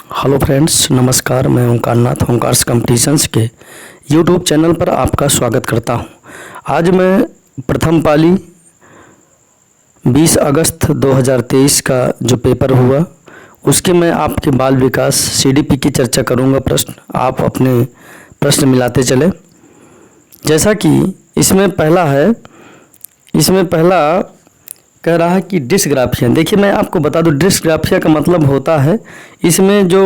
Hello friends, नमस्कार। मैं ओंकार नाथ ओंकारस competitions के यूट्यूब चैनल पर आपका स्वागत करता हूं। आज मैं प्रथम पाली 20 अगस्त 2023 का जो पेपर हुआ उसके मैं आपके बाल विकास सीडीपी की चर्चा करूंगा। प्रश्न आप अपने प्रश्न मिलाते चले। जैसा कि इसमें पहला कह रहा है कि डिस्ग्राफिया। देखिए, मैं आपको बता दूं, डिस्ग्राफिया का मतलब होता है इसमें जो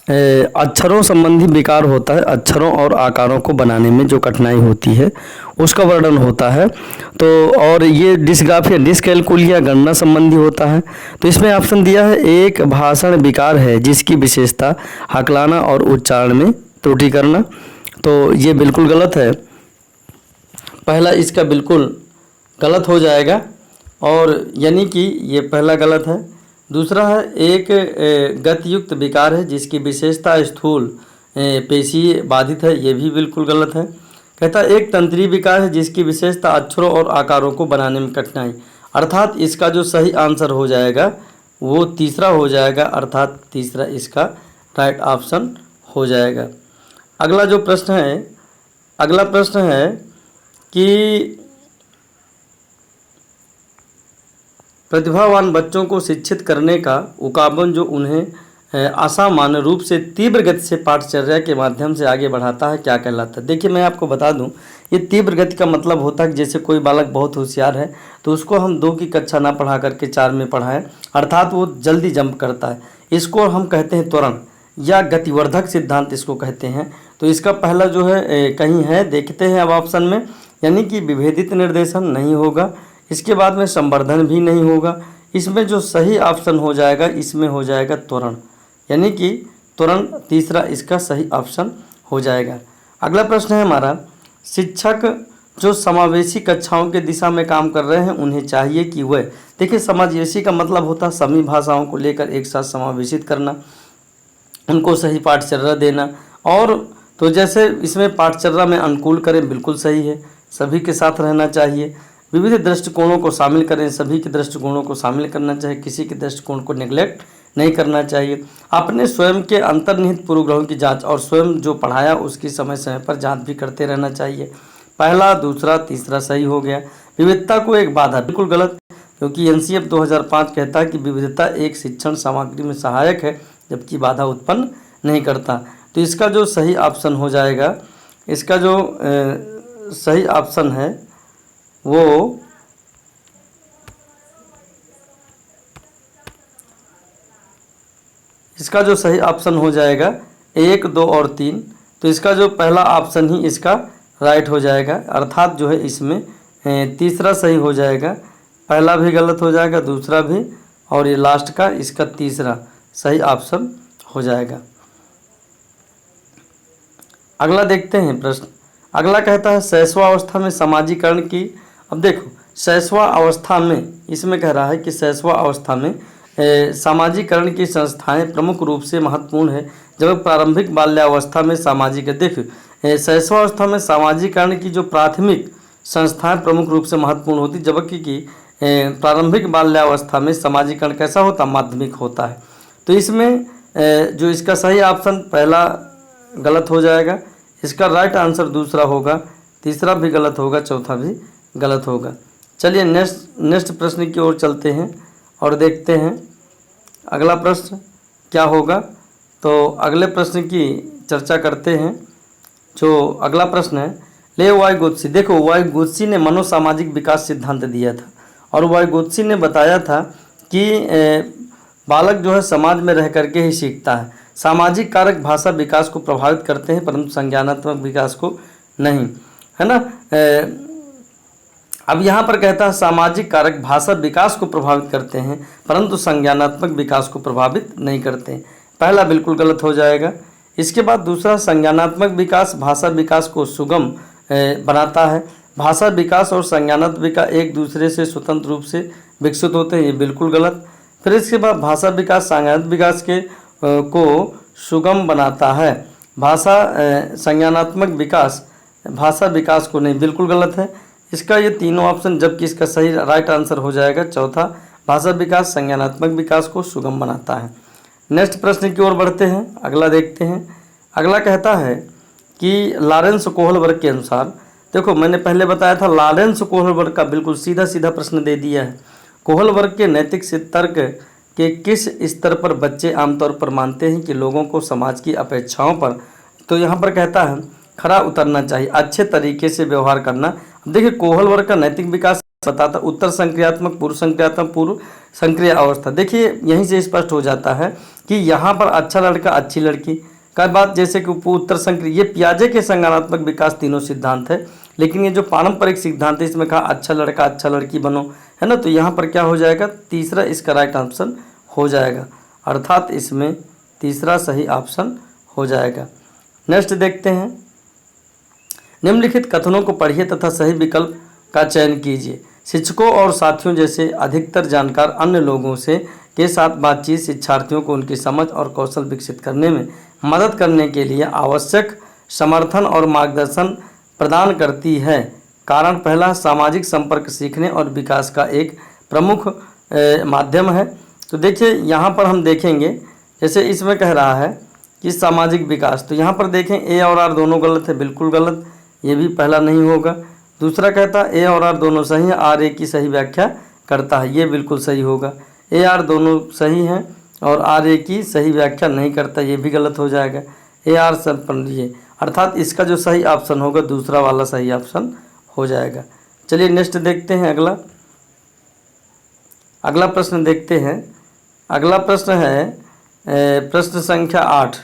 अक्षरों संबंधी विकार होता है, अक्षरों और आकारों को बनाने में जो कठिनाई होती है उसका वर्णन होता है। तो और ये डिस्ग्राफिया डिस्कैलकुलिया गणना संबंधी होता है। तो इसमें ऑप्शन दिया है, एक भाषण विकार है जिसकी विशेषता हकलाना और उच्चारण में त्रुटि करना। तो ये बिल्कुल गलत है, पहला इसका बिल्कुल गलत हो जाएगा, और यानी कि ये पहला गलत है। दूसरा है, एक गतियुक्त विकार है जिसकी विशेषता स्थूल पेशीय बाधित है, ये भी बिल्कुल गलत है। कहता है, एक तंत्रीय विकार है जिसकी विशेषता अक्षरों और आकारों को बनाने में कठिनाई। अर्थात इसका जो सही आंसर हो जाएगा वो तीसरा हो जाएगा, अर्थात तीसरा इसका राइट ऑप्शन हो जाएगा। अगला प्रश्न है कि प्रतिभावान बच्चों को शिक्षित करने का उकाबन जो उन्हें असामान्य रूप से तीव्र गति से पाठचर्या के माध्यम से आगे बढ़ाता है, क्या कहलाता है? देखिए, मैं आपको बता दूं, ये तीव्र गति का मतलब होता है कि जैसे कोई बालक बहुत होशियार है तो उसको हम 2 की कक्षा ना पढ़ा करके 4 में पढ़ाएं, अर्थात वो जल्दी जंप करता है। इसको हम कहते हैं त्वरण या गतिवर्धक सिद्धांत इसको कहते हैं। तो इसका पहला जो है कहीं है, देखते हैं अब ऑप्शन में, यानी कि विभेदित निर्देशन नहीं होगा, इसके बाद में संवर्धन भी नहीं होगा। इसमें जो सही ऑप्शन हो जाएगा इसमें हो जाएगा त्वरण, यानी कि त्वरण तीसरा इसका सही ऑप्शन हो जाएगा। अगला प्रश्न है हमारा, शिक्षक जो समावेशी कक्षाओं के दिशा में काम कर रहे हैं उन्हें चाहिए कि वह, देखिए समावेशी का मतलब होता है सभी भाषाओं को लेकर एक साथ समावेशित करना, उनको सही पाठचर्या देना। और तो जैसे इसमें पाठचर्या में अनुकूल करें, बिल्कुल सही है, सभी के साथ रहना चाहिए। विविध दृष्टिकोणों को शामिल करें, सभी के दृष्टिकोणों को शामिल करना चाहिए, किसी के दृष्टिकोण को नेग्लेक्ट नहीं करना चाहिए। अपने स्वयं के अंतर्निहित पूर्वग्रहों की जांच और स्वयं जो पढ़ाया उसकी समय समय पर जांच भी करते रहना चाहिए। पहला, दूसरा, तीसरा सही हो गया। विविधता को एक बाधा, बिल्कुल गलत, क्योंकि एनसीएफ 2005 कहता है कि विविधता एक शिक्षण सामग्री में सहायक है जबकि बाधा उत्पन्न नहीं करता। तो इसका जो सही ऑप्शन हो जाएगा, इसका जो सही ऑप्शन है वो इसका जो सही ऑप्शन हो जाएगा 1, 2 और 3। तो इसका जो पहला ऑप्शन ही इसका राइट हो जाएगा, अर्थात जो है इसमें तीसरा सही हो जाएगा। पहला भी गलत हो जाएगा, दूसरा भी, और ये लास्ट का इसका तीसरा सही ऑप्शन हो जाएगा। अगला देखते हैं प्रश्न। अगला कहता है, शैशवावस्था में सामाजिकरण की। अब देखो, शैशवावस्था में इसमें कह रहा है कि शैशवावस्था में सामाजिकरण की संस्थाएं प्रमुख रूप से महत्वपूर्ण है, जब प्रारंभिक बाल्यावस्था में सामाजिक, देखो शैशवावस्था में सामाजिकरण की जो प्राथमिक संस्थाएं प्रमुख रूप से महत्वपूर्ण होती, जबकि कि प्रारंभिक बाल्यावस्था में सामाजिकरण कैसा होता, माध्यमिक होता है। तो इसमें जो इसका सही ऑप्शन पहला गलत हो जाएगा, इसका राइट आंसर दूसरा होगा, तीसरा भी गलत होगा, चौथा भी गलत होगा। चलिए नेक्स्ट प्रश्न की ओर चलते हैं और देखते हैं अगला प्रश्न क्या होगा। तो अगले प्रश्न की चर्चा करते हैं। जो अगला प्रश्न है, ले वाइगोत्स्की। देखो, वाइगोत्स्की ने मनोसामाजिक विकास सिद्धांत दिया था, और वाइगोत्स्की ने बताया था कि बालक जो है समाज में रह करके ही सीखता है। सामाजिक कारक भाषा विकास को प्रभावित करते हैं परंतु संज्ञानात्मक विकास को नहीं, है ना। अब यहाँ पर कहता है सामाजिक कारक भाषा विकास को प्रभावित करते हैं परंतु संज्ञानात्मक विकास को प्रभावित नहीं करते हैं। पहला बिल्कुल गलत हो जाएगा। इसके बाद दूसरा, संज्ञानात्मक विकास भाषा विकास को सुगम बनाता है। भाषा विकास और संज्ञानात्मक विकास एक दूसरे से स्वतंत्र रूप से विकसित होते हैं, ये बिल्कुल गलत। फिर इसके बाद भाषा विकास संज्ञानात्मक विकास को सुगम बनाता है, संज्ञानात्मक विकास भाषा विकास को नहीं, बिल्कुल गलत है। इसका ये तीनों ऑप्शन, जबकि इसका सही राइट आंसर हो जाएगा चौथा, भाषा विकास संज्ञानात्मक विकास को सुगम बनाता है। नेक्स्ट प्रश्न की ओर बढ़ते हैं, अगला देखते हैं। अगला कहता है कि लॉरेंस कोहलबर्ग के अनुसार, देखो मैंने पहले बताया था लॉरेंस कोहलबर्ग का बिल्कुल सीधा सीधा प्रश्न दे दिया है। कोहलबर्ग के नैतिक से तर्क के किस स्तर पर बच्चे आमतौर पर मानते हैं कि लोगों को समाज की अपेक्षाओं पर, तो यहाँ पर कहता है खरा उतरना चाहिए, अच्छे तरीके से व्यवहार करना। अब देखिए कोहलबर्ग का नैतिक विकास बताता उत्तर संक्रियात्मक, पूर्व संक्रियात्मक, पूर्व संक्रिय अवस्था। देखिए यहीं से स्पष्ट हो जाता है कि यहाँ पर अच्छा लड़का अच्छी लड़की का बात, जैसे कि उत्तर संक्रिय, ये पियाजे के संज्ञानात्मक विकास तीनों सिद्धांत है, लेकिन ये जो पारंपरिक सिद्धांत है इसमें कहा अच्छा लड़का अच्छा लड़की बनो, है ना। तो यहाँ पर क्या हो जाएगा, तीसरा इसका राइट ऑप्शन हो जाएगा, अर्थात इसमें तीसरा सही ऑप्शन हो जाएगा। नेक्स्ट देखते हैं, निम्नलिखित कथनों को पढ़िए तथा सही विकल्प का चयन कीजिए। शिक्षकों और साथियों जैसे अधिकतर जानकार अन्य लोगों से के साथ बातचीत शिक्षार्थियों को उनकी समझ और कौशल विकसित करने में मदद करने के लिए आवश्यक समर्थन और मार्गदर्शन प्रदान करती है। कारण पहला, सामाजिक संपर्क सीखने और विकास का एक प्रमुख माध्यम है। तो देखिए यहाँ पर हम देखेंगे, जैसे इसमें कह रहा है कि सामाजिक विकास, तो यहाँ पर देखें ए और आर दोनों गलत है, बिल्कुल गलत, ये भी पहला नहीं होगा। दूसरा कहता है ए और आर दोनों सही हैं, आर ए की सही व्याख्या करता है, ये बिल्कुल सही होगा। ए आर दोनों सही हैं और आर ए की सही व्याख्या नहीं करता, ये भी गलत हो जाएगा। ए आर सब ये, अर्थात इसका जो सही ऑप्शन होगा दूसरा वाला सही ऑप्शन हो जाएगा। चलिए नेक्स्ट देखते हैं, अगला प्रश्न देखते हैं। अगला प्रश्न है प्रश्न संख्या 8।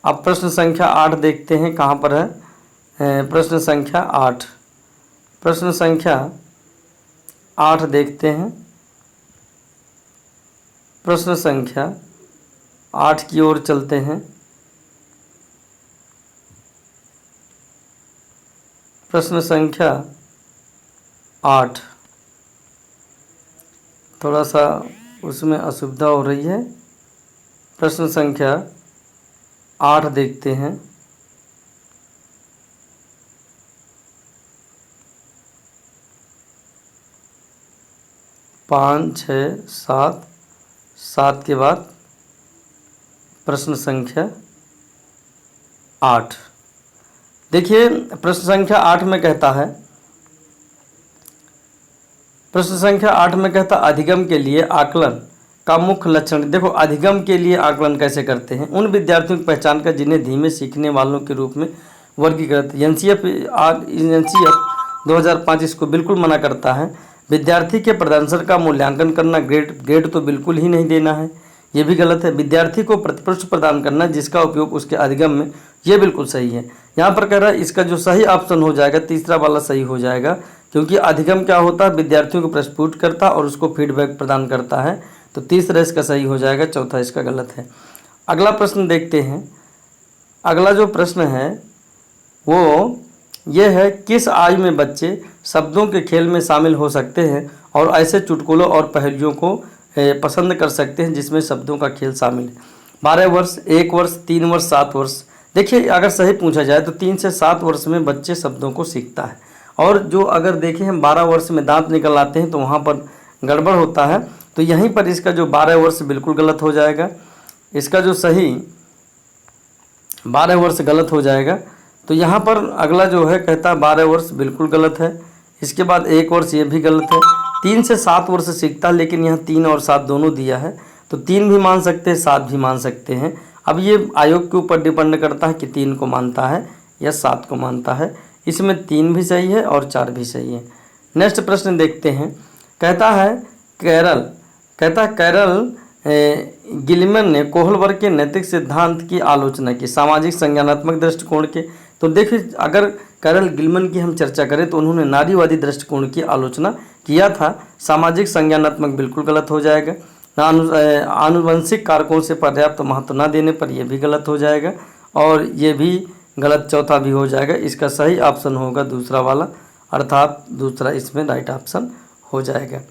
अब प्रश्न संख्या 8 देखते हैं कहाँ पर है, प्रश्न संख्या 8, प्रश्न संख्या 8 देखते हैं। प्रश्न संख्या 8 की ओर चलते हैं। प्रश्न संख्या 8, थोड़ा सा उसमें असुविधा हो रही है। प्रश्न संख्या 8 देखते हैं। पाँच, छः, सात, सात के बाद प्रश्न संख्या 8। देखिए प्रश्न संख्या 8 में कहता है, प्रश्न संख्या 8 में कहता अधिगम के लिए आकलन का मुख्य लक्षण। देखो अधिगम के लिए आकलन कैसे करते हैं, उन विद्यार्थियों की पहचान कर जिन्हें धीमे सीखने वालों के रूप में वर्गीकृत। एनसीएफ 2005 इसको बिल्कुल मना करता है। विद्यार्थी के प्रदर्शन का मूल्यांकन करना, ग्रेड तो बिल्कुल ही नहीं देना है, ये भी गलत है। विद्यार्थी को प्रतिपुष्टि प्रदान करना जिसका उपयोग उसके अधिगम में, ये बिल्कुल सही है। यहाँ पर कह रहा है इसका जो सही ऑप्शन हो जाएगा तीसरा वाला सही हो जाएगा, क्योंकि अधिगम क्या होता है, विद्यार्थियों को प्रस्फुट करता और उसको फीडबैक प्रदान करता है, तो तीसरा इसका सही हो जाएगा, चौथा इसका गलत है। अगला प्रश्न देखते हैं। अगला जो प्रश्न है वो ये है, किस आयु में बच्चे शब्दों के खेल में शामिल हो सकते हैं और ऐसे चुटकुलों और पहेलियों को पसंद कर सकते हैं जिसमें शब्दों का खेल शामिल है। 12 वर्ष, 1 वर्ष, 3 वर्ष, 7 वर्ष। देखिए अगर सही पूछा जाए तो 3 से 7 वर्ष में बच्चे शब्दों को सीखता है, और जो अगर देखें हम 12 वर्ष में दांत निकल आते हैं तो वहाँ पर गड़बड़ होता है, तो यहीं पर इसका जो 12 वर्ष बिल्कुल गलत हो जाएगा। इसका जो सही 12 वर्ष गलत हो जाएगा, तो यहाँ पर अगला जो है कहता 12 वर्ष बिल्कुल गलत है। इसके बाद 1 वर्ष, ये भी गलत है। 3 से 7 वर्ष सीखता है, लेकिन यहाँ 3 और 7 दोनों दिया है, तो 3 भी मान सकते हैं, 7 भी मान सकते हैं। अब ये आयोग के ऊपर डिपेंड करता है कि 3 को मानता है या 7 को मानता है। इसमें 3 भी सही है और 4 भी सही है। नेक्स्ट प्रश्न देखते हैं। कहता है कैरल गिलमैन ने कोहलबर्ग के नैतिक सिद्धांत की आलोचना की सामाजिक संज्ञानात्मक दृष्टिकोण के। तो देखिए अगर कैरल गिलमैन की हम चर्चा करें तो उन्होंने नारीवादी दृष्टिकोण की आलोचना किया था। सामाजिक संज्ञानात्मक बिल्कुल गलत हो जाएगा। आनुवंशिक कारकों से पर्याप्त महत्व न देने पर यह भी गलत हो जाएगा, और ये भी गलत, चौथा भी हो जाएगा। इसका सही ऑप्शन होगा दूसरा वाला, अर्थात दूसरा इसमें राइट ऑप्शन हो जाएगा।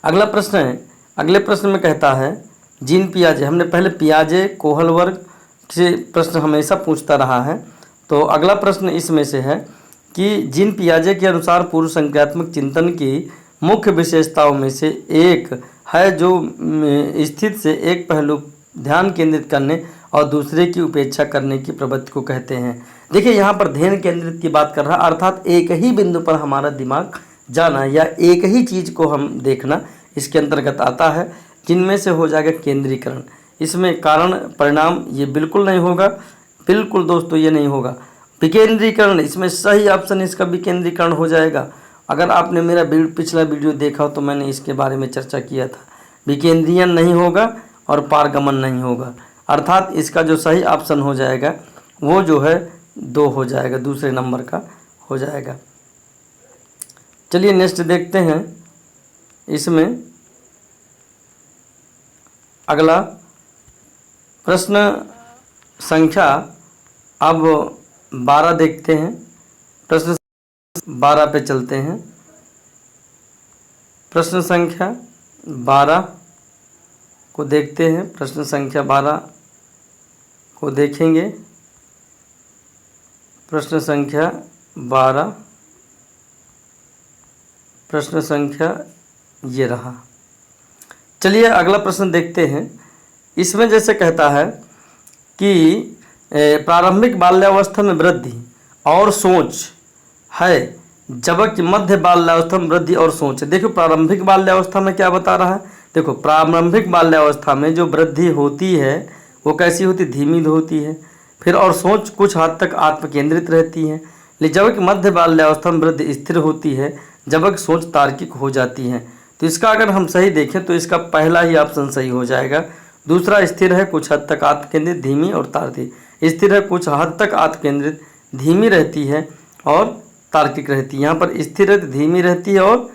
अगला प्रश्न है, अगले प्रश्न में कहता है जीन पियाजे। हमने पहले पियाजे कोहलबर्ग से प्रश्न हमेशा पूछता रहा है, तो अगला प्रश्न इसमें से है कि जीन पियाजे के अनुसार पूर्व संक्रियात्मक चिंतन की मुख्य विशेषताओं में से एक है जो स्थिति से एक पहलू ध्यान केंद्रित करने और दूसरे की उपेक्षा करने की प्रवृत्ति को कहते हैं। देखिए यहाँ पर ध्यान केंद्रित की बात कर रहा है, अर्थात एक ही बिंदु पर हमारा दिमाग जाना या एक ही चीज़ को हम देखना इसके अंतर्गत आता है, जिनमें से हो जाएगा केंद्रीकरण। इसमें कारण परिणाम ये बिल्कुल नहीं होगा, बिल्कुल दोस्तों ये नहीं होगा। विकेंद्रीकरण, इसमें सही ऑप्शन इसका विकेंद्रीकरण हो जाएगा। अगर आपने मेरा पिछला वीडियो देखा हो तो मैंने इसके बारे में चर्चा किया था। विकेंद्रीयन नहीं होगा और पारगमन नहीं होगा, अर्थात इसका जो सही ऑप्शन हो जाएगा वो जो है 2 हो जाएगा, दूसरे नंबर का हो जाएगा। चलिए नेक्स्ट देखते हैं। इसमें अगला प्रश्न संख्या अब 12 देखते हैं। प्रश्न 12 पे चलते हैं। प्रश्न संख्या 12 को देखते हैं। प्रश्न संख्या 12 को देखेंगे। प्रश्न संख्या 12, प्रश्न संख्या ये रहा। चलिए अगला प्रश्न देखते हैं। इसमें जैसे कहता है कि प्रारंभिक बाल्यावस्था में वृद्धि और सोच है, जबकि मध्य बाल्यावस्था में वृद्धि और सोच है। देखो प्रारंभिक बाल्यावस्था में क्या बता रहा है, देखो प्रारंभिक बाल्यावस्था में जो वृद्धि होती है वो कैसी होती, धीमी होती है। फिर और सोच कुछ हद तक आत्म केंद्रित रहती है। लेकिन जबकि मध्य बाल्यावस्था में वृद्धि स्थिर होती है, जबकि सोच तार्किक हो जाती है। तो इसका अगर हम सही देखें तो इसका पहला ही ऑप्शन सही हो जाएगा। दूसरा स्थिर है, कुछ हद तक आत्म केंद्रित, धीमी और तार्किक। स्थिर है, कुछ हद तक आत्म केंद्रित, धीमी रहती है और तार्किक रहती है। यहाँ पर स्थिर है, धीमी रहती है और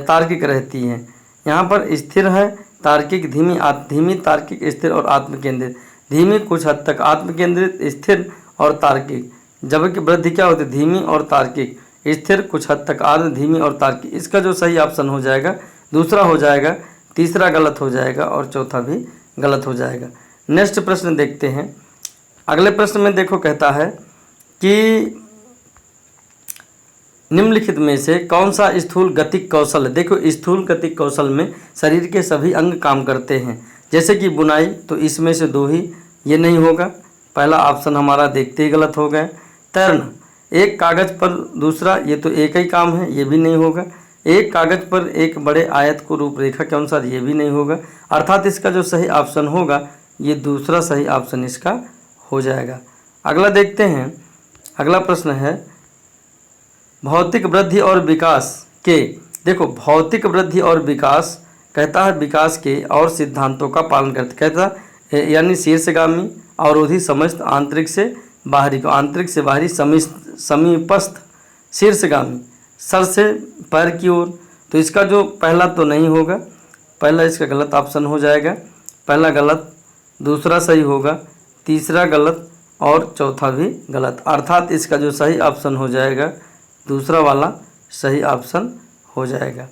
तार्किक रहती है। यहाँ पर स्थिर है, तार्किक, धीमी, तार्किक, स्थिर और आत्म केंद्रित। धीमी, कुछ हद तक आत्म केंद्रित, स्थिर और तार्किक। जबकि वृद्धि क्या होती है, धीमी और तार्किक, स्थिर, कुछ हद तक आत्म, धीमी और तार्किक। इसका जो सही ऑप्शन हो जाएगा दूसरा हो जाएगा, तीसरा गलत हो जाएगा और चौथा भी गलत हो जाएगा। नेक्स्ट प्रश्न देखते हैं। अगले प्रश्न में देखो कहता है कि निम्नलिखित में से कौन सा स्थूल गतिक कौशल है। देखो स्थूल गतिक कौशल में शरीर के सभी अंग काम करते हैं, जैसे कि बुनाई, तो इसमें से 2 ही, ये नहीं होगा, पहला ऑप्शन हमारा देखते ही गलत हो गया। तैरना, एक कागज़ पर दूसरा, ये तो एक ही काम है, ये भी नहीं होगा। एक कागज़ पर एक बड़े आयत को रूपरेखा के अनुसार, ये भी नहीं होगा। अर्थात इसका जो सही ऑप्शन होगा ये दूसरा सही ऑप्शन इसका हो जाएगा। अगला देखते हैं। अगला प्रश्न है भौतिक वृद्धि और विकास के, देखो भौतिक वृद्धि और विकास कहता है विकास के और सिद्धांतों का पालन करते, कहता है यानी शीर्षगामी, अवरोधी, समस्त, आंतरिक से बाहरी को, आंतरिक से बाहरी, समीपस्थ, शीर्षगामी, सर से पैर की ओर। तो इसका जो पहला तो नहीं होगा, पहला इसका गलत ऑप्शन हो जाएगा, पहला गलत, दूसरा सही होगा, तीसरा गलत और चौथा भी गलत। अर्थात इसका जो सही ऑप्शन हो जाएगा दूसरा वाला सही ऑप्शन हो जाएगा।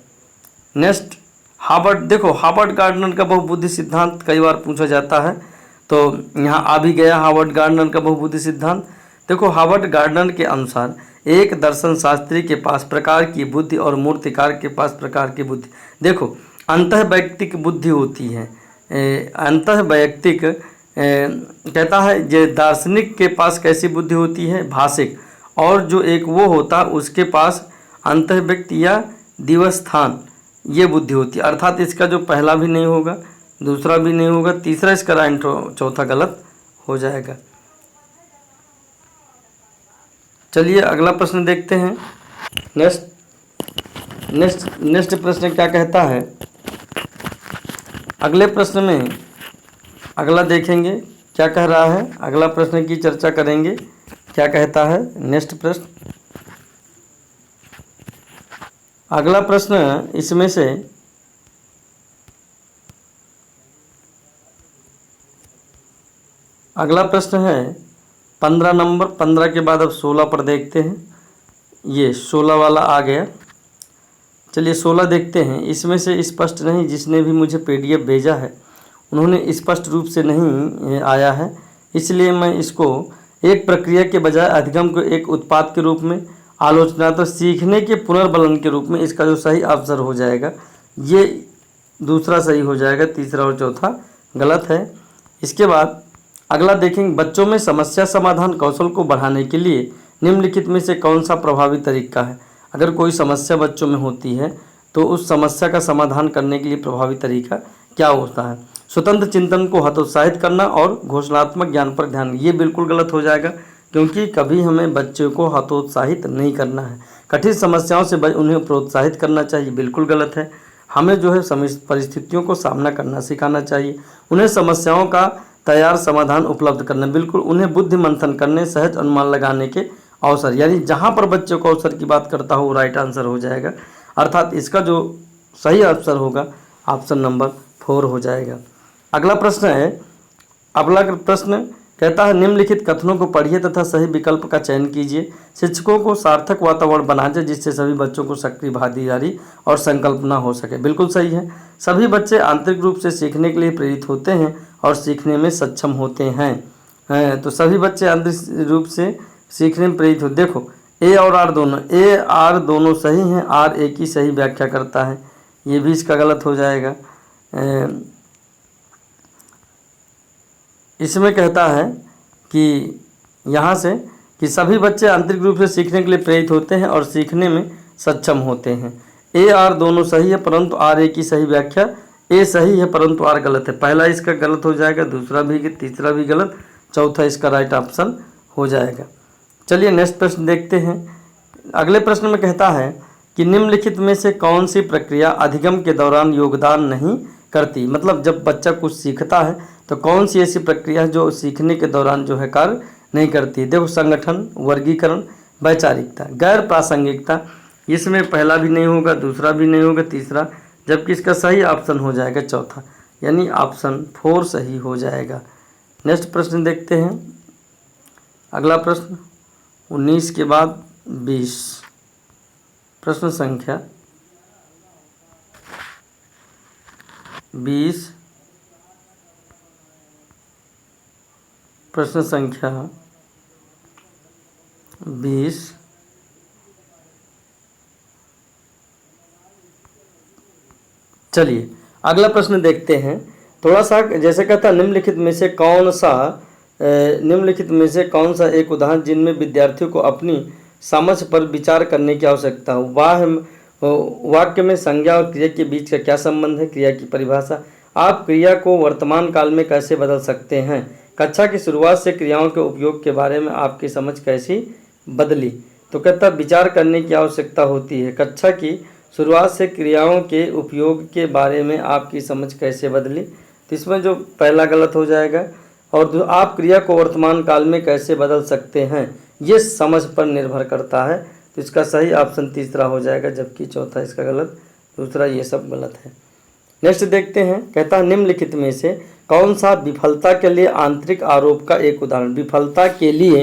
नेक्स्ट हार्वर्ड, देखो हार्वर्ड गार्डनर का बहुबुद्धि सिद्धांत कई बार पूछा जाता है, तो यहाँ आ भी गया हार्वर्ड गार्डनर का बहुबुद्धि सिद्धांत। देखो हार्वर्ड गार्डनर के अनुसार एक दर्शन शास्त्री के पास प्रकार की बुद्धि और मूर्तिकार के पास प्रकार की बुद्धि। देखो अंतः वैयक्तिक बुद्धि होती है, अंतः वैयक्तिक कहता है जो दार्शनिक के पास कैसी बुद्धि होती है, भाषिक, और जो एक वो होता है उसके पास अंतः व्यक्ति या दिवस्थान, ये बुद्धि होती है। अर्थात इसका जो पहला भी नहीं होगा, दूसरा भी नहीं होगा, तीसरा इसका राइट, चौथा गलत हो जाएगा। चलिए अगला प्रश्न देखते हैं। नेक्स्ट प्रश्न क्या कहता है। अगले प्रश्न में अगला देखेंगे क्या कह रहा है, अगला प्रश्न की चर्चा करेंगे क्या कहता है। नेक्स्ट प्रश्न, अगला प्रश्न इसमें से अगला प्रश्न है 15 नंबर, 15 के बाद अब 16 पर देखते हैं। ये 16 वाला आ गया। चलिए 16 देखते हैं। इसमें से स्पष्ट नहीं, जिसने भी मुझे PDF भेजा है उन्होंने स्पष्ट रूप से नहीं आया है, इसलिए मैं इसको एक प्रक्रिया के बजाय अधिगम को एक उत्पाद के रूप में, आलोचना तो सीखने के पुनर्बलन के रूप में, इसका जो सही अवसर हो जाएगा ये दूसरा सही हो जाएगा, तीसरा और चौथा गलत है। इसके बाद अगला देखेंगे, बच्चों में समस्या समाधान कौशल को बढ़ाने के लिए निम्नलिखित में से कौन सा प्रभावी तरीका है। अगर कोई समस्या बच्चों में होती है तो उस समस्या का समाधान करने के लिए प्रभावी तरीका क्या होता है। स्वतंत्र चिंतन को हतोत्साहित करना और घोषणात्मक ज्ञान पर ध्यान, ये बिल्कुल गलत हो जाएगा, क्योंकि कभी हमें बच्चों को हतोत्साहित नहीं करना है। कठिन समस्याओं से उन्हें प्रोत्साहित करना चाहिए, बिल्कुल गलत है। हमें जो है परिस्थितियों को सामना करना सिखाना चाहिए। उन्हें समस्याओं का तैयार समाधान उपलब्ध करना, बिल्कुल। उन्हें बुद्धि मंथन करने, सहज अनुमान लगाने के अवसर, यानी जहाँ पर बच्चों को अवसर की बात करता हो वो राइट आंसर हो जाएगा। अर्थात इसका जो सही आंसर होगा ऑप्शन नंबर 4 हो जाएगा। अगला प्रश्न कहता है निम्नलिखित कथनों को पढ़िए तथा सही विकल्प का चयन कीजिए। शिक्षकों को सार्थक वातावरण बनाए जिससे सभी बच्चों को सक्रिय भागीदारी और संकल्पना हो सके, बिल्कुल सही है। सभी बच्चे आंतरिक रूप से सीखने के लिए प्रेरित होते हैं और सीखने में सक्षम होते हैं। तो सभी बच्चे आंतरिक रूप से सीखने में प्रेरित हो। देखो ए और आर दोनों सही हैं, आर ए की सही व्याख्या करता है, ये भी इसका गलत हो जाएगा। इसमें कहता है कि यहाँ से कि सभी बच्चे आंतरिक रूप से सीखने के लिए प्रेरित होते हैं और सीखने में सक्षम होते हैं। ए आर दोनों सही है, परंतु आर ए की सही व्याख्या, ए सही है परंतु आर गलत है। पहला इसका गलत हो जाएगा, दूसरा भी, तीसरा भी गलत, चौथा इसका राइट ऑप्शन हो जाएगा। चलिए नेक्स्ट प्रश्न देखते हैं। अगले प्रश्न में कहता है कि निम्नलिखित में से कौन सी प्रक्रिया अधिगम के दौरान योगदान नहीं करती। मतलब जब बच्चा कुछ सीखता है तो कौन सी ऐसी प्रक्रिया है जो सीखने के दौरान जो है कार्य नहीं करती। देखो संगठन, वर्गीकरण, वैचारिकता, गैर प्रासंगिकता, इसमें पहला भी नहीं होगा, दूसरा भी नहीं होगा, तीसरा, जबकि इसका सही ऑप्शन हो जाएगा चौथा, यानी ऑप्शन 4 सही हो जाएगा। नेक्स्ट प्रश्न देखते हैं। अगला प्रश्न 19 के बाद 20, प्रश्न संख्या 20, प्रश्न संख्या 20। चलिए अगला प्रश्न देखते हैं। थोड़ा सा जैसे कहता है निम्नलिखित में से कौन सा एक उदाहरण जिनमें विद्यार्थियों को अपनी समझ पर विचार करने की आवश्यकता हो। वाक्य में संज्ञा और क्रिया के बीच का क्या संबंध है, क्रिया की परिभाषा, आप क्रिया को वर्तमान काल में कैसे बदल सकते हैं, कक्षा की शुरुआत से क्रियाओं के उपयोग के बारे में आपकी समझ कैसी बदली। तो कहता विचार करने की आवश्यकता होती है, कक्षा की शुरुआत से क्रियाओं के उपयोग के बारे में आपकी समझ कैसे बदली, तो इसमें जो पहला गलत हो जाएगा। और आप क्रिया को वर्तमान काल में कैसे बदल सकते हैं, ये समझ पर निर्भर करता है, तो इसका सही ऑप्शन तीसरा हो जाएगा, जबकि चौथा इसका गलत, दूसरा ये सब गलत है। नेक्स्ट देखते हैं। कहता है निम्नलिखित में से कौन सा विफलता के लिए आंतरिक आरोप का एक उदाहरण। विफलता के लिए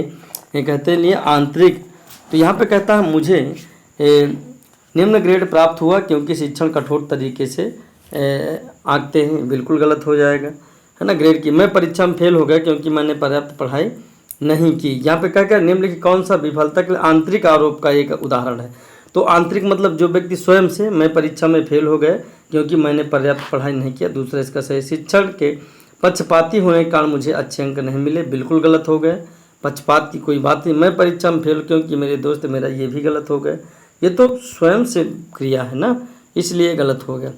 ये कहते हैं लिए आंतरिक, तो यहाँ पे कहता है मुझे निम्न ग्रेड प्राप्त हुआ क्योंकि शिक्षण कठोर तरीके से आंकते हैं, बिल्कुल गलत हो जाएगा, है ना। ग्रेड की, मैं परीक्षा में फेल हो गया क्योंकि मैंने पर्याप्त पढ़ाई नहीं की। यहाँ पे क्या निम्नलिखित कौन सा विफलता के लिए आंतरिक आरोप का एक उदाहरण है। तो आंतरिक मतलब जो व्यक्ति स्वयं से मैं परीक्षा में फेल हो गए क्योंकि मैंने पर्याप्त पढ़ाई नहीं किया। दूसरा इसका सही, शिक्षण के पक्षपाती होने के कारण मुझे अच्छे अंक नहीं मिले, बिल्कुल गलत हो गए। पक्षपात की कोई बात नहीं, मैं परीक्षा में फेल क्योंकि मेरे दोस्त मेरा, ये भी गलत हो गए। ये तो स्वयं से क्रिया है ना, इसलिए गलत हो गया।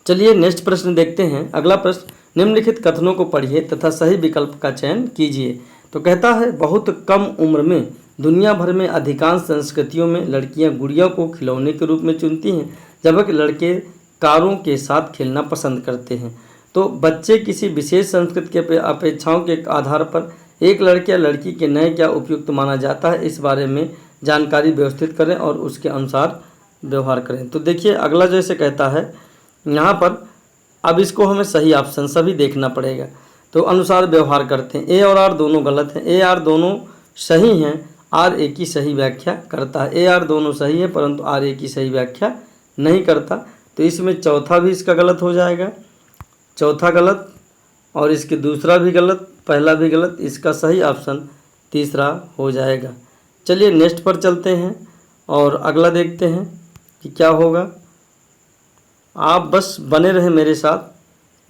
चलिए नेक्स्ट प्रश्न देखते हैं। अगला प्रश्न निम्नलिखित कथनों को पढ़िए तथा सही विकल्प का चयन कीजिए। तो कहता है बहुत कम उम्र में दुनिया भर में अधिकांश संस्कृतियों में लड़कियां गुड़िया को खिलौने के रूप में चुनती हैं, जबकि लड़के कारों के साथ खेलना पसंद करते हैं। तो बच्चे किसी विशेष संस्कृति के अपेक्षाओं के आधार पर एक लड़के या लड़की के नए क्या उपयुक्त माना जाता है, इस बारे में जानकारी व्यवस्थित करें और उसके अनुसार व्यवहार करें। तो देखिए अगला जैसे कहता है यहाँ पर, अब इसको हमें सही ऑप्शन सभी देखना पड़ेगा, तो अनुसार व्यवहार करते हैं। ए और आर दोनों गलत हैं, ए आर दोनों सही हैं, आर ए की सही व्याख्या करता है। ए आर दोनों सही है परंतु आर ए की सही व्याख्या नहीं करता, तो इसमें चौथा भी इसका गलत हो जाएगा, चौथा गलत, और इसके दूसरा भी गलत, पहला भी गलत, इसका सही ऑप्शन तीसरा हो जाएगा। चलिए नेक्स्ट पर चलते हैं और अगला देखते हैं कि क्या होगा। आप बस बने रहें मेरे साथ,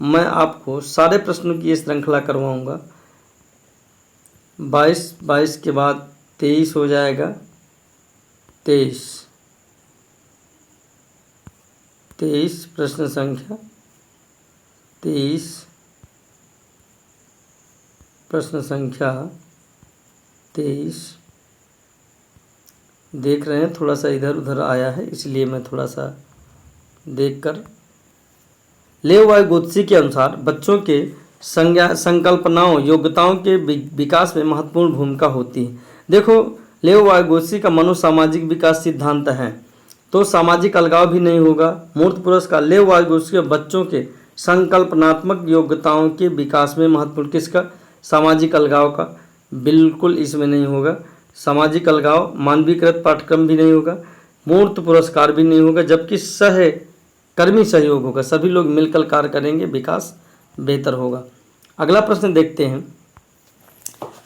मैं आपको सारे प्रश्नों की ये श्रृंखला करवाऊँगा। 22 के बाद 23 हो जाएगा, 23 प्रश्न संख्या 23 प्रश्न संख्या 23 देख रहे हैं, थोड़ा सा इधर उधर आया है इसलिए मैं थोड़ा सा देखकर। लेव वाइगोत्स्की के अनुसार बच्चों के संकल्पनाओं योग्यताओं के विकास में महत्वपूर्ण भूमिका होती है। देखो, लेव वाइगोत्स्की का मनोसामाजिक विकास सिद्धांत है, तो सामाजिक अलगाव भी नहीं होगा। मूर्त पुरस्कार लेव वाइगोत्स्की बच्चों के संकल्पनात्मक योग्यताओं के विकास में महत्वपूर्ण, किसका? सामाजिक अलगाव का, बिल्कुल इसमें नहीं होगा। सामाजिक अलगाव, मानवीकृत पाठ्यक्रम भी नहीं होगा, मूर्त पुरस्कार भी नहीं होगा, जबकि सहकर्मी सहयोग होगा, सभी लोग मिलकर कार्य करेंगे, विकास बेहतर होगा। अगला प्रश्न देखते हैं।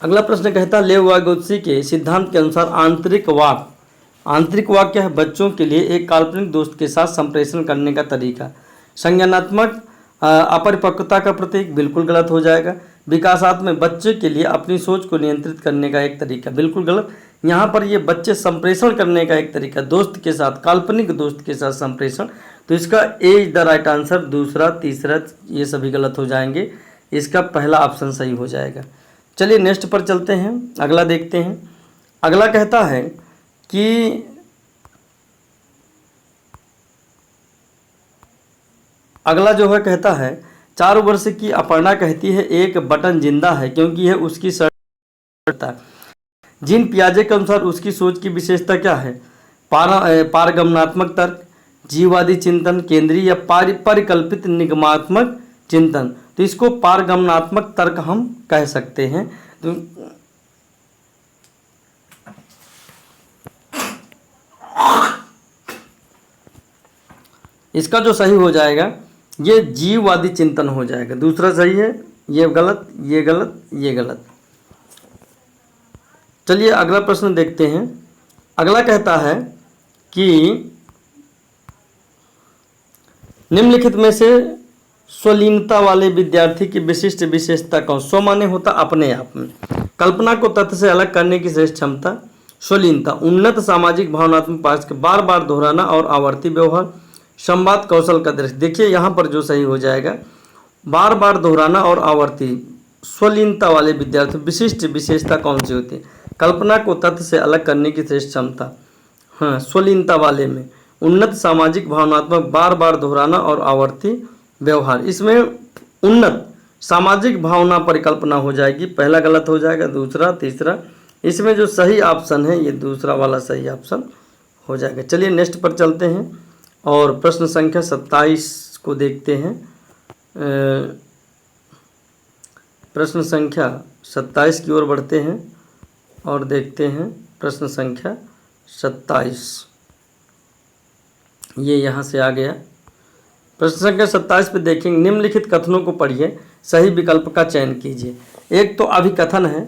अगला प्रश्न कहता है लेव वाइगोत्स्की के सिद्धांत के अनुसार आंतरिक वाक क्या है? बच्चों के लिए एक काल्पनिक दोस्त के साथ संप्रेषण करने का तरीका। संज्ञानात्मक अपरिपक्वता का प्रतीक, बिल्कुल गलत हो जाएगा। विकासात्मक, बच्चे के लिए अपनी सोच को नियंत्रित करने का एक तरीका, बिल्कुल गलत। यहाँ पर ये बच्चे संप्रेषण करने का एक तरीका, दोस्त के साथ, काल्पनिक दोस्त के साथ संप्रेषण, तो इसका ए इज द राइट आंसर। दूसरा, तीसरा ये सभी गलत हो जाएंगे, इसका पहला ऑप्शन सही हो जाएगा। चलिए नेक्स्ट पर चलते हैं, अगला देखते हैं। अगला कहता है कि अगला जो है कहता है 4 वर्ष की अपर्णा कहती है एक बटन जिंदा है क्योंकि यह उसकी शर्त है। जीन पियाजे के अनुसार उसकी सोच की विशेषता क्या है? पारगमनात्मक तर्क, जीववादी चिंतन, केंद्रीय या परिकल्पित निगमात्मक चिंतन। तो इसको पारगमनात्मक तर्क हम कह सकते हैं। तो इसका जो सही हो जाएगा ये जीववादी चिंतन हो जाएगा। दूसरा सही है, ये गलत, ये गलत, ये गलत। चलिए अगला प्रश्न देखते हैं। अगला कहता है कि निम्नलिखित में से स्वलीनता वाले विद्यार्थी की विशिष्ट विशेषता कौन? स्व माने होता अपने आप में, कल्पना को तथ्य से अलग करने की श्रेष्ठ क्षमता, स्वलीनता, उन्नत सामाजिक भावनात्मक पाठ, बार बार दोहराना और आवर्ती व्यवहार, संवाद कौशल का दृश्य। देखिए यहाँ पर जो सही हो जाएगा बार बार दोहराना और आवर्ती। स्वलीनता वाले विद्यार्थी विशिष्ट विशेषता कौन सी होती है? कल्पना को तथ्य से अलग करने की श्रेष्ठ क्षमता, हाँ स्वलीनता वाले में, उन्नत सामाजिक भावनात्मक, बार बार दोहराना और आवर्ती व्यवहार। इसमें उन्नत सामाजिक भावना परिकल्पना हो जाएगी, पहला गलत हो जाएगा, दूसरा, तीसरा। इसमें जो सही ऑप्शन है ये दूसरा वाला सही ऑप्शन हो जाएगा। चलिए नेक्स्ट पर चलते हैं और प्रश्न संख्या 27 को देखते हैं। प्रश्न संख्या 27 की ओर बढ़ते हैं और देखते हैं प्रश्न संख्या 27। ये यहाँ से आ गया। प्रश्न संख्या 27 पे देखेंगे, निम्नलिखित कथनों को पढ़िए, सही विकल्प का चयन कीजिए। एक तो अभिकथन है,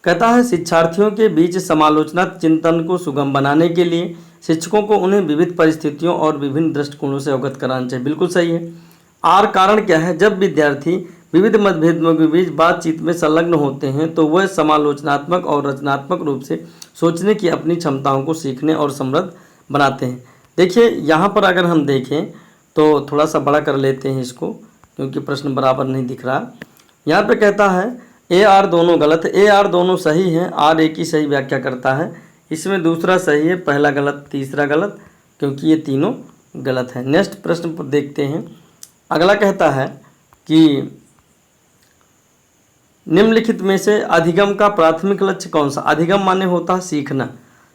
कहता है शिक्षार्थियों के बीच समालोचना चिंतन को सुगम बनाने के लिए शिक्षकों को उन्हें विविध परिस्थितियों और विभिन्न दृष्टिकोणों से अवगत कराना चाहिए, बिल्कुल सही है। आर कारण क्या है? जब विद्यार्थी विविध मतभेदों के बीच बातचीत में संलग्न होते हैं तो वह समालोचनात्मक और रचनात्मक रूप से सोचने की अपनी क्षमताओं को सीखने और समृद्ध बनाते हैं। देखिए यहाँ पर अगर हम देखें तो थोड़ा सा बड़ा कर लेते हैं इसको, क्योंकि प्रश्न बराबर नहीं दिख रहा। यहाँ पे कहता है ए आर दोनों गलत है, ए आर दोनों सही हैं, आर एक ही सही व्याख्या करता है। इसमें दूसरा सही है, पहला गलत, तीसरा गलत, क्योंकि ये तीनों गलत है। नेक्स्ट प्रश्न पर देखते हैं। अगला कहता है कि निम्नलिखित में से अधिगम का प्राथमिक लक्ष्य कौन सा? अधिगम माने होता है सीखना,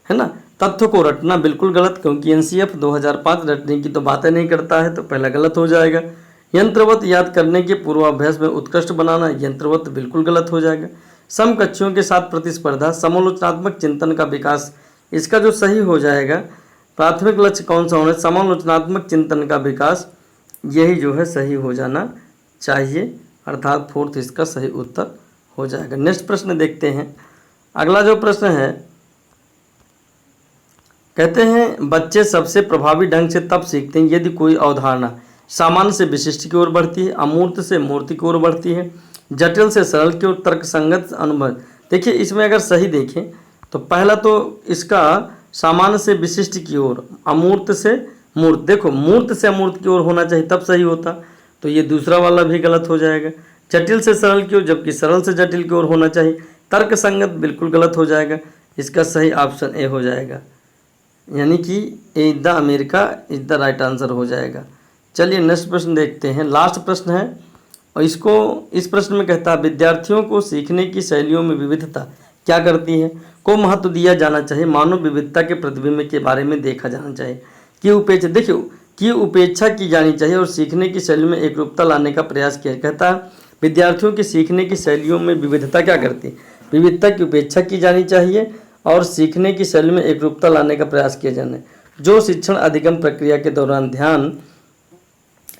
है ना, तथ्य को रटना, बिल्कुल गलत, क्योंकि एनसीएफ 2005 रटने की तो बातें नहीं करता है, तो पहला गलत हो जाएगा। यंत्रवत याद करने के पूर्वाभ्यास में उत्कृष्ट बनाना, यंत्रवत बिल्कुल गलत हो जाएगा। समकक्षियों के साथ प्रतिस्पर्धा, समालोचनात्मक चिंतन का विकास, इसका जो सही हो जाएगा प्राथमिक लक्ष्य कौन सा होना? समालोचनात्मक चिंतन का विकास, यही जो है सही हो जाना चाहिए, अर्थात फोर्थ इसका सही उत्तर हो जाएगा। नेक्स्ट प्रश्न देखते हैं। अगला जो प्रश्न है कहते हैं बच्चे सबसे प्रभावी ढंग से तब सीखते हैं यदि कोई अवधारणा सामान्य से विशिष्ट की ओर बढ़ती है, अमूर्त से मूर्ति की ओर बढ़ती है, जटिल से सरल की ओर, तर्कसंगत अनुभव। देखिए इसमें अगर सही देखें तो पहला तो इसका सामान्य से विशिष्ट की ओर, अमूर्त से मूर्त, देखो मूर्त से अमूर्त की ओर होना चाहिए तब सही होता, तो ये दूसरा वाला भी गलत हो जाएगा। जटिल से सरल की ओर, जबकि सरल से जटिल की ओर होना चाहिए। तर्क संगत बिल्कुल गलत हो जाएगा, इसका सही ऑप्शन ए हो जाएगा, यानी कि a the America is the right answer हो जाएगा। चलिए नेक्स्ट प्रश्न देखते हैं, लास्ट प्रश्न है और इस प्रश्न में कहता है विद्यार्थियों को सीखने की शैलियों में विविधता क्या करती है, को महत्व दिया जाना चाहिए, मानव विविधता के प्रतिबिंब के बारे में देखा जाना चाहिए, कि उपेक्षा, देखियो की उपेक्षा की जानी चाहिए और सीखने की शैली में एकरूपता लाने का प्रयास किया। कहता है विद्यार्थियों की सीखने की शैलियों में विविधता क्या करती है, विविधता की उपेक्षा की जानी चाहिए और सीखने की शैली में एकरूपता लाने का प्रयास किया जाना है। जो शिक्षण अधिगम प्रक्रिया के दौरान ध्यान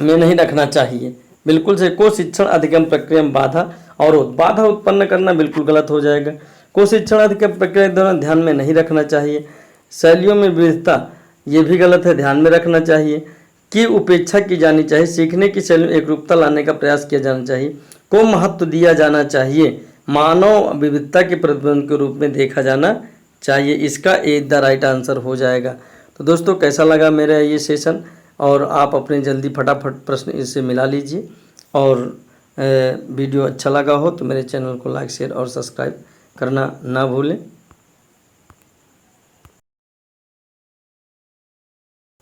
में नहीं रखना चाहिए, बिल्कुल से को शिक्षण अधिगम प्रक्रिया में बाधा उत्पन्न करना बिल्कुल गलत हो जाएगा। को शिक्षण अधिगम प्रक्रिया के दौरान ध्यान में नहीं रखना चाहिए। शैलियों में विविधता ये भी गलत है, ध्यान में रखना चाहिए। की उपेक्षा की जानी चाहिए, सीखने की शैली में एकरूपता लाने का प्रयास किया जाना चाहिए। को महत्व दिया जाना चाहिए, मानव विविधता के प्रतिबिंब के रूप में देखा जाना चाहिए। इसका ए द राइट आंसर हो जाएगा। तो दोस्तों कैसा लगा मेरा ये सेशन, और आप अपने जल्दी फटाफट प्रश्न इससे मिला लीजिए, और वीडियो अच्छा लगा हो तो मेरे चैनल को लाइक शेयर और सब्सक्राइब करना ना भूलें।